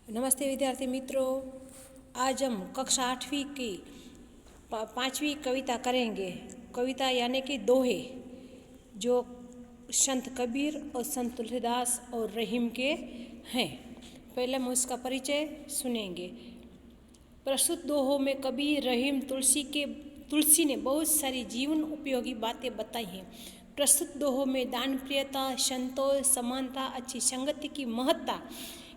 नमस्ते विद्यार्थी मित्रों, आज हम कक्षा 8वीं की 5वीं कविता करेंगे। कविता यानी कि दोहे, जो संत कबीर और संत तुलसीदास और रहीम के हैं। पहले हम उसका परिचय सुनेंगे। प्रस्तुत दोहों में कबीर, रहीम, तुलसी ने बहुत सारी जीवन उपयोगी बातें बताई हैं। प्रस्तुत दोहों में दान प्रियता, संतोष, समानता, अच्छी संगति की महत्ता,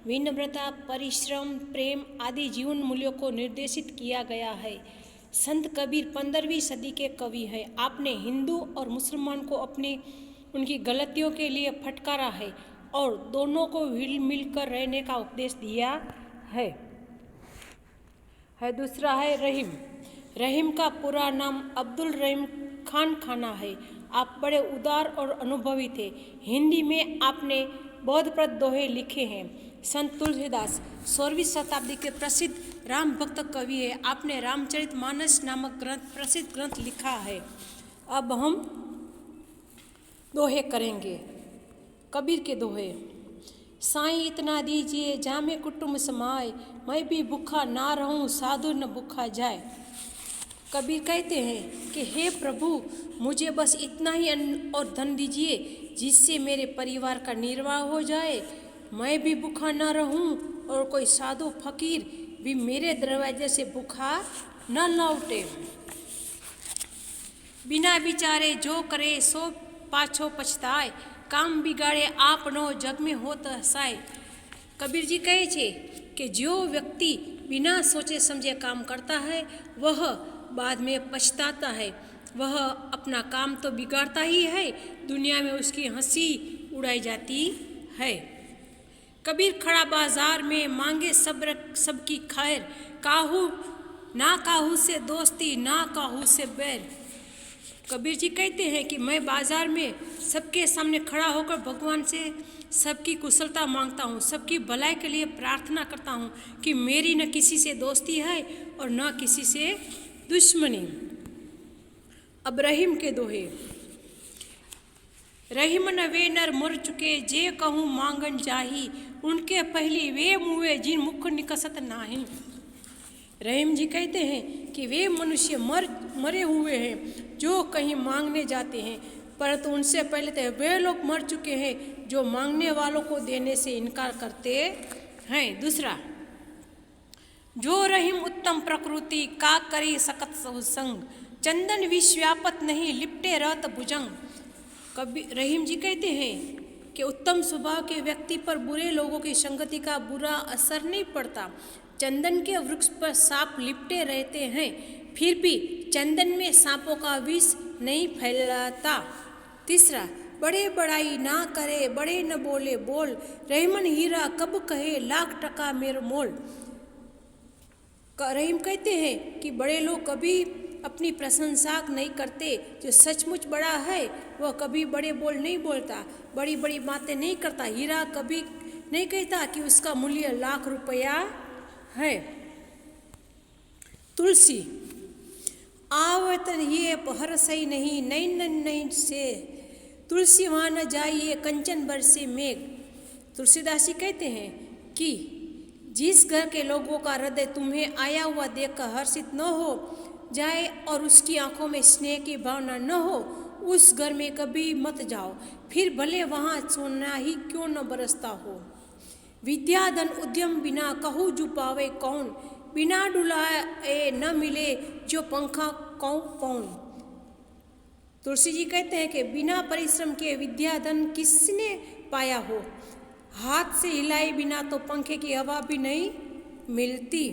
विनम्रता, परिश्रम, प्रेम आदि जीवन मूल्यों को निर्देशित किया गया है। संत कबीर 15वीं सदी के कवि हैं। आपने हिंदू और मुसलमान को उनकी गलतियों के लिए फटकारा है और दोनों को हिल मिलकर रहने का उपदेश दिया है। दूसरा है रहीम। रहीम का पूरा नाम अब्दुल रहीम खान खाना है। आप बड़े उदार और अनुभवी थे। हिंदी में आपने बोधप्रद दोहे लिखे हैं। संत तुलसीदास 16वीं शताब्दी के प्रसिद्ध राम भक्त कवि है। आपने रामचरितमानस नामक प्रसिद्ध ग्रंथ लिखा है। अब हम दोहे करेंगे। कबीर के दोहे। साईं इतना दीजिए जामे कुटुंब समाए, मैं भी भूखा ना रहूं साधु न भूखा जाए। कबीर कहते हैं कि हे प्रभु, मुझे बस इतना ही अन्न और धन दीजिए जिससे मेरे परिवार का निर्वाह हो जाए, मैं भी भूखा ना रहूं और कोई साधु फकीर भी मेरे दरवाजे से भूखा न लौटे। बिना विचारे जो करे सो पाछो पछताए, काम बिगाड़े आपनो जग में होत हसाए। कबीर जी कहे छे कि जो व्यक्ति बिना सोचे समझे काम करता है वह बाद में पछताता है। वह अपना काम तो बिगाड़ता ही है, दुनिया में उसकी हंसी उड़ाई जाती है। कबीर खड़ा बाजार में मांगे सबकी खैर, काहू से दोस्ती ना काहू से बैर। कबीर जी कहते हैं कि मैं बाजार में सबके सामने खड़ा होकर भगवान से सबकी कुशलता मांगता हूँ, सबकी भलाई के लिए प्रार्थना करता हूँ कि मेरी न किसी से दोस्ती है और न किसी से दुश्मनी। अब रहीम के दोहे। रहीम न वे नर मर चुके जे कहूँ मांगन जाही, उनके पहली वे मुए जिन मुख निकसत नाही। रहीम जी कहते हैं कि वे मनुष्य मरे हुए हैं जो कहीं मांगने जाते हैं, परंतु उनसे पहले तो वे लोग मर चुके हैं जो मांगने वालों को देने से इनकार करते हैं। दूसरा, जो रहीम उत्तम प्रकृति का करी सकत संग, चंदन विश्व्यापत नहीं लिपटे रहत भुजंग। कबीर रहीम जी कहते हैं कि उत्तम स्वभाव के व्यक्ति पर बुरे लोगों की संगति का बुरा असर नहीं पड़ता। चंदन के वृक्ष पर सांप लिपटे रहते हैं, फिर भी चंदन में सांपों का विष नहीं फैलाता। तीसरा, बड़े बड़ाई ना करे बड़े न बोले बोल, रहीमन हीरा कब कहे लाख टका मेरा मोल। रहीम कहते हैं कि बड़े लोग कभी अपनी प्रशंसा नहीं करते। जो सचमुच बड़ा है वह कभी बड़े बोल नहीं बोलता, बड़ी बड़ी बातें नहीं करता। हीरा कभी नहीं कहता कि उसका मूल्य लाख रुपया है। तुलसी। आवत ये हर सही नहीं नहीं से, तुलसी वहाँ न जाइए कंचन बरसे मेघ। तुलसीदास जी कहते हैं कि जिस घर के लोगों का हृदय तुम्हें आया हुआ देखकर हर्षित न हो जाए और उसकी आंखों में स्नेह की भावना न हो, उस घर में कभी मत जाओ, फिर भले वहाँ सोना ही क्यों न बरसता हो। विद्या धन उद्यम बिना कहूँ जो पावे कौन, बिना डुलाए न मिले जो पंखा कौन कौन। तुलसी जी कहते हैं कि बिना परिश्रम के विद्या धन किसने पाया हो, हाथ से हिलाए बिना तो पंखे की हवा भी नहीं मिलती।